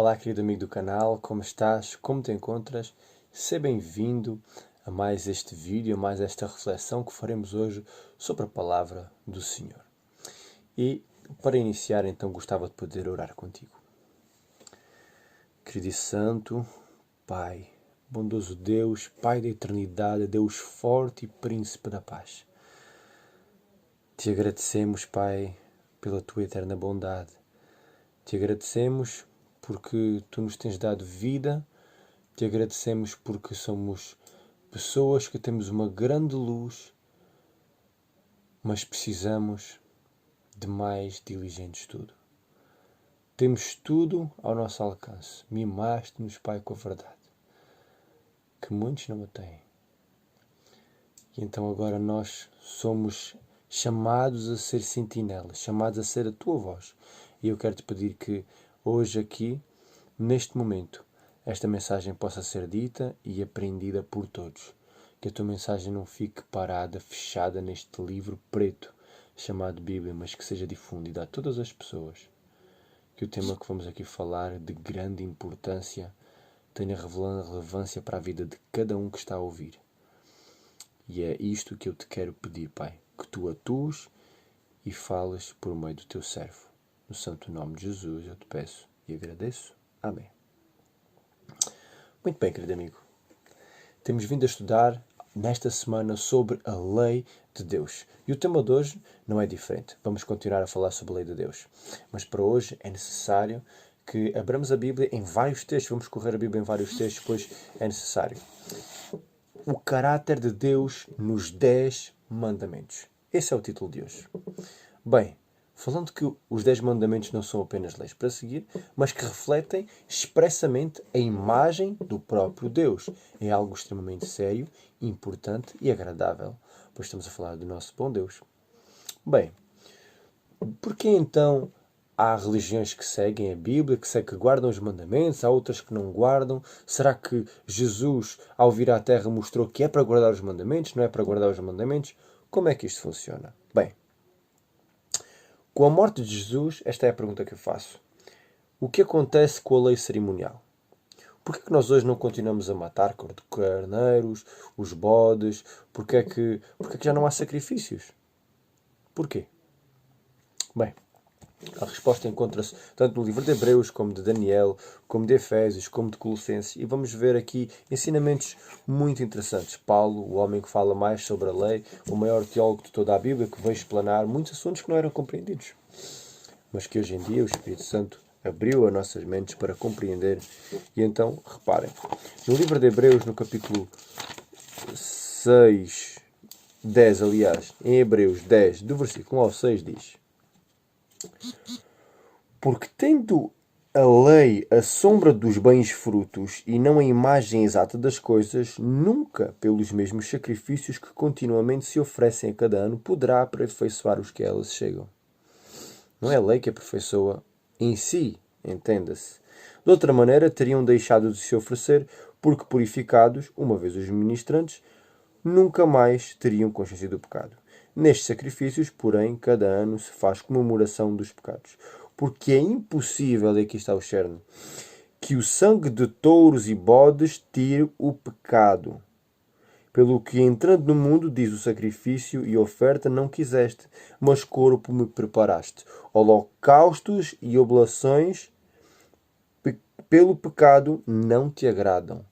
Olá, querido amigo do canal, como estás? Como te encontras? Seja bem-vindo a mais este vídeo, a mais esta reflexão que faremos hoje sobre a palavra do Senhor. E para iniciar, então, gostava de poder orar contigo. Querido e Santo, Pai, bondoso Deus, Pai da eternidade, Deus forte e Príncipe da paz. Te agradecemos, Pai, pela tua eterna bondade. Te agradecemos porque Tu nos tens dado vida. Te agradecemos porque somos pessoas que temos uma grande luz, mas precisamos de mais diligente estudo. Temos tudo ao nosso alcance. Mimaste-nos, Pai, com a verdade, que muitos não a têm. E então agora nós somos chamados a ser sentinelas, chamados a ser a Tua voz. E eu quero te pedir que hoje aqui, neste momento, esta mensagem possa ser dita e aprendida por todos. Que a tua mensagem não fique parada, fechada neste livro preto chamado Bíblia, mas que seja difundida a todas as pessoas. Que o tema que vamos aqui falar, de grande importância, tenha relevância para a vida de cada um que está a ouvir. E é isto que eu te quero pedir, Pai. Que tu atues e fales por meio do teu servo. No santo nome de Jesus eu te peço e agradeço. Amém. Muito bem, querido amigo. Temos vindo a estudar nesta semana sobre a lei de Deus. E o tema de hoje não é diferente. Vamos continuar a falar sobre a lei de Deus. Mas para hoje é necessário que abramos a Bíblia em vários textos. Vamos correr a Bíblia em vários textos, pois é necessário. O caráter de Deus nos 10 mandamentos. Esse é o título de hoje. Bem, falando que os 10 mandamentos não são apenas leis para seguir, mas que refletem expressamente a imagem do próprio Deus. É algo extremamente sério, importante e agradável, pois estamos a falar do nosso bom Deus. Bem, por que então há religiões que seguem a Bíblia, que guardam os mandamentos, há outras que não guardam? Será que Jesus, ao vir à Terra, mostrou que é para guardar os mandamentos, não é para guardar os mandamentos? Como é que isto funciona? Bem, com a morte de Jesus, esta é a pergunta que eu faço. O que acontece com a lei cerimonial? Por que nós hoje não continuamos a matar carneiros, os bodes? Por que é que já não há sacrifícios? Porquê? Bem, a resposta encontra-se tanto no livro de Hebreus, como de Daniel, como de Efésios, como de Colossenses. E vamos ver aqui ensinamentos muito interessantes. Paulo, o homem que fala mais sobre a lei, o maior teólogo de toda a Bíblia, que veio explanar muitos assuntos que não eram compreendidos. Mas que hoje em dia o Espírito Santo abriu as nossas mentes para compreender. E então, reparem, no livro de Hebreus, no capítulo 10, aliás, em Hebreus 10, do versículo 1 ao 6, diz: Porque tendo a lei a sombra dos bens frutos e não a imagem exata das coisas, nunca, pelos mesmos sacrifícios que continuamente se oferecem a cada ano, poderá aperfeiçoar os que a elas chegam. Não é a lei que aperfeiçoa em si, entenda-se. De outra maneira, teriam deixado de se oferecer, porque purificados, uma vez os ministrantes, nunca mais teriam consciência do pecado. Nestes sacrifícios, porém, cada ano se faz comemoração dos pecados. Porque é impossível, e aqui está o cerne, que o sangue de touros e bodes tire o pecado. Pelo que, entrando no mundo, diz o sacrifício e oferta não quiseste, mas corpo me preparaste. Holocaustos e oblações pelo pecado não te agradam.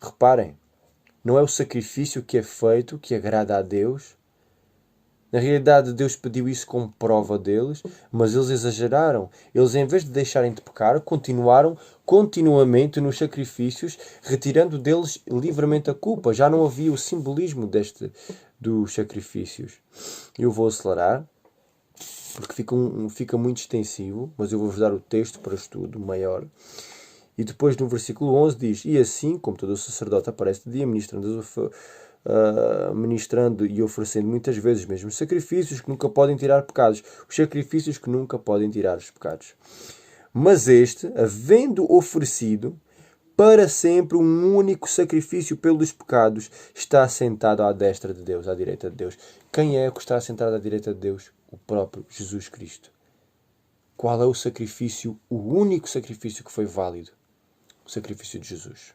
Reparem, não é o sacrifício que é feito que agrada a Deus. Na realidade, Deus pediu isso como prova deles, mas eles exageraram. Eles, em vez de deixarem de pecar, continuaram continuamente nos sacrifícios, retirando deles livremente a culpa. Já não havia o simbolismo dos sacrifícios. Eu vou acelerar, porque fica muito extensivo, mas eu vou-vos dar o texto para estudo maior. E depois, no versículo 11, diz: E assim, como todo o sacerdote aparece de dia, ministrando e oferecendo muitas vezes mesmo sacrifícios que nunca podem tirar pecados. Os sacrifícios que nunca podem tirar os pecados. Mas este, havendo oferecido para sempre um único sacrifício pelos pecados, está assentado à destra de Deus, à direita de Deus. Quem é que está assentado à direita de Deus? O próprio Jesus Cristo. qual é o sacrifício, o único sacrifício que foi válido? O sacrifício de Jesus.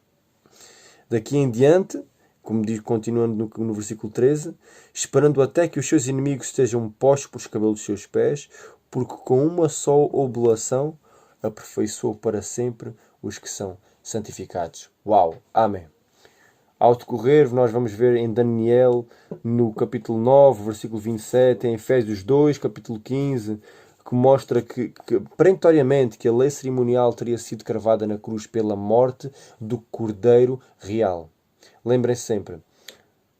Daqui em diante, como diz, continuando no versículo 13, esperando até que os seus inimigos estejam postos pelos cabelos dos seus pés, porque com uma só oblação aperfeiçoou para sempre os que são santificados. Uau! Amém! Ao decorrer, nós vamos ver em Daniel, no capítulo 9, versículo 27, em Efésios 2, capítulo 15, que mostra que perentoriamente, que a lei cerimonial teria sido cravada na cruz pela morte do Cordeiro Real. Lembrem-se sempre,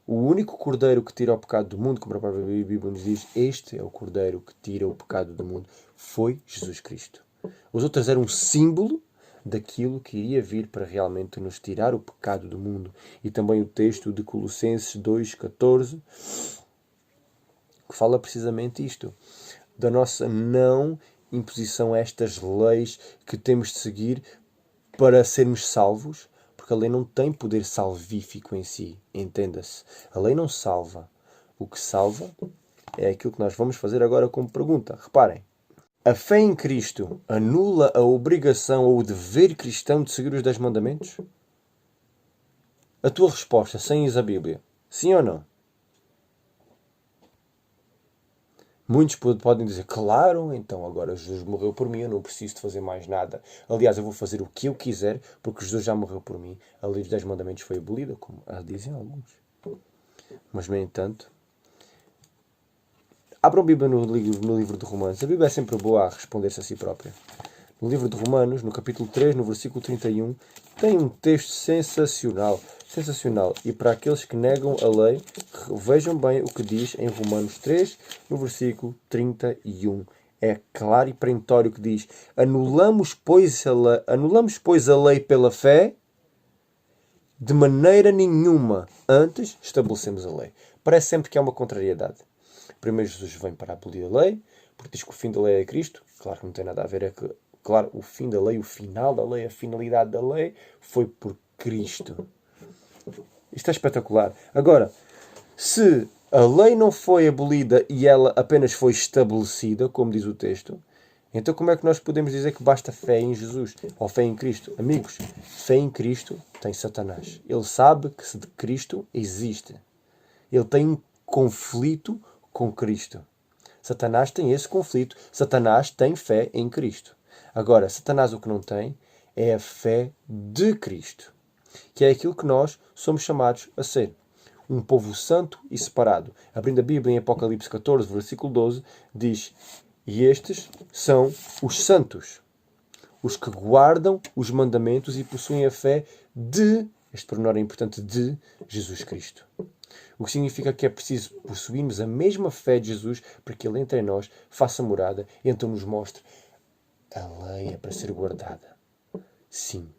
o único Cordeiro que tira o pecado do mundo, como a própria Bíblia nos diz, este é o Cordeiro que tira o pecado do mundo, foi Jesus Cristo. Os outros eram um símbolo daquilo que iria vir para realmente nos tirar o pecado do mundo. E também o texto de Colossenses 2,14, que fala precisamente isto, da nossa não imposição a estas leis que temos de seguir para sermos salvos, porque a lei não tem poder salvífico em si, entenda-se. A lei não salva. O que salva é aquilo que nós vamos fazer agora como pergunta. Reparem, a fé em Cristo anula a obrigação ou o dever cristão de seguir os 10 mandamentos? A tua resposta, sem ir à Bíblia, sim ou não? Muitos podem dizer, claro, então agora Jesus morreu por mim, eu não preciso de fazer mais nada. Aliás, eu vou fazer o que eu quiser, porque Jesus já morreu por mim. A lei dos 10 mandamentos foi abolida, como dizem alguns. Mas, no entanto, abram a Bíblia no livro de Romanos. A Bíblia é sempre boa a responder-se a si própria. No livro de Romanos, no capítulo 3, no versículo 31, tem um texto sensacional. Sensacional. E para aqueles que negam a lei, vejam bem o que diz em Romanos 3, no versículo 31. É claro e perentório que diz: anulamos, pois, a lei pela fé? De maneira nenhuma. Antes, estabelecemos a lei. Parece sempre que há uma contrariedade. Primeiro Jesus vem para abolir a lei, porque diz que o fim da lei é Cristo. Claro que não tem nada a ver, é que, claro, o fim da lei, o final da lei, a finalidade da lei foi por Cristo. Isto é espetacular. Agora, se a lei não foi abolida e ela apenas foi estabelecida, como diz o texto, então como é que nós podemos dizer que basta fé em Jesus ou fé em Cristo? Amigos, fé em Cristo tem Satanás. Ele sabe que Cristo existe. Ele tem um conflito com Cristo. Satanás tem esse conflito. Satanás tem fé em Cristo. Agora, Satanás o que não tem é a fé de Cristo, que é aquilo que nós somos chamados a ser. Um povo santo e separado. Abrindo a Bíblia em Apocalipse 14, versículo 12, diz: e estes são os santos, os que guardam os mandamentos e possuem a fé de, este pormenor é importante, de Jesus Cristo. O que significa que é preciso possuirmos a mesma fé de Jesus para que Ele entre em nós, faça morada e então nos mostre a lei é para ser guardada. Sim,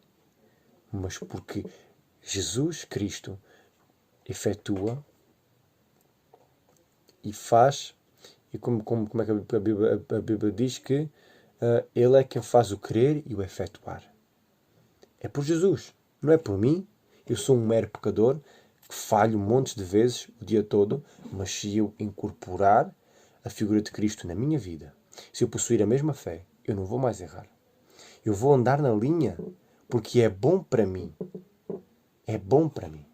mas porque Jesus Cristo efetua e faz, e como é que a Bíblia diz que Ele é quem faz o querer e o efetuar. É por Jesus, não é por mim. Eu sou um mero pecador que falho montes de vezes o dia todo, mas se eu incorporar a figura de Cristo na minha vida, se eu possuir a mesma fé, eu não vou mais errar. Eu vou andar na linha porque é bom para mim. É bom para mim.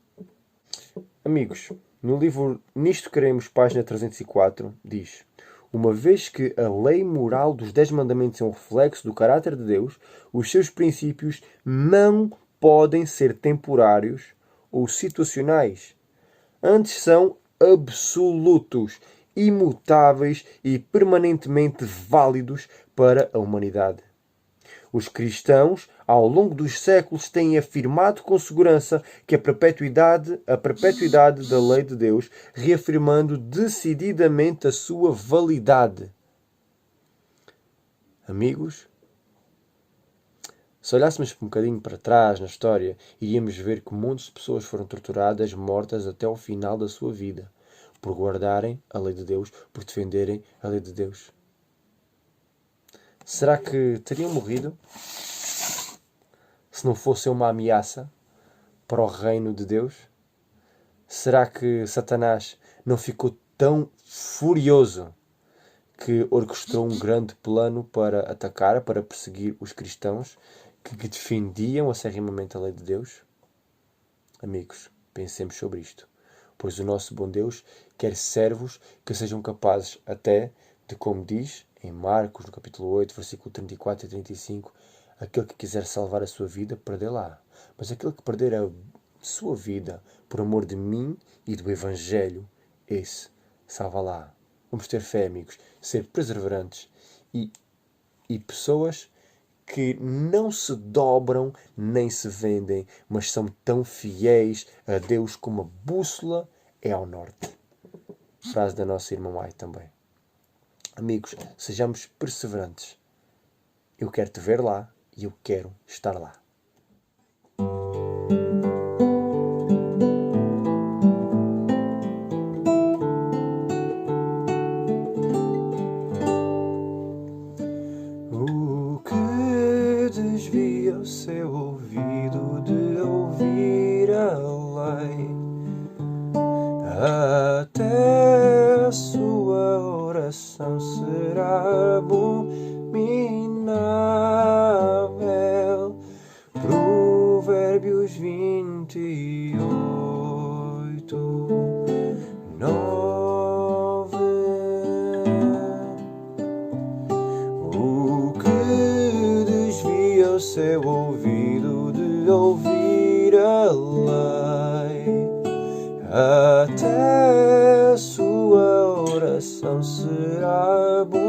Amigos, no livro Nisto Queremos, página 304, diz: uma vez que a lei moral dos 10 mandamentos é um reflexo do caráter de Deus, os seus princípios não podem ser temporários ou situacionais. Antes são absolutos, imutáveis e permanentemente válidos para a humanidade. Os cristãos, ao longo dos séculos, têm afirmado com segurança que a perpetuidade da lei de Deus, reafirmando decididamente a sua validade. Amigos, se olhássemos um bocadinho para trás na história, iríamos ver que muitas pessoas foram torturadas, mortas até ao final da sua vida, por guardarem a lei de Deus, por defenderem a lei de Deus. Será que teriam morrido se não fosse uma ameaça para o reino de Deus? Será que Satanás não ficou tão furioso que orquestrou um grande plano para atacar, para perseguir os cristãos que defendiam acerrimamente a lei de Deus? Amigos, pensemos sobre isto, pois o nosso bom Deus quer servos que sejam capazes até de, como diz em Marcos, no capítulo 8, versículo 34 e 35, aquele que quiser salvar a sua vida, perdê-la. Mas aquele que perder a sua vida por amor de mim e do Evangelho, esse salva-la. Vamos ter fé, amigos, ser perseverantes e pessoas que não se dobram nem se vendem, mas são tão fiéis a Deus como a bússola é ao norte. Frase da nossa irmã Mai também. Amigos, sejamos perseverantes. Eu quero te ver lá e eu quero estar lá. O que desvia o seu ouvido de ouvir a lei, até a sua oração será abominável. Provérbios 28, 9. O que desvia o seu ouvido de ouvir a lei, até a sua oração será abominável.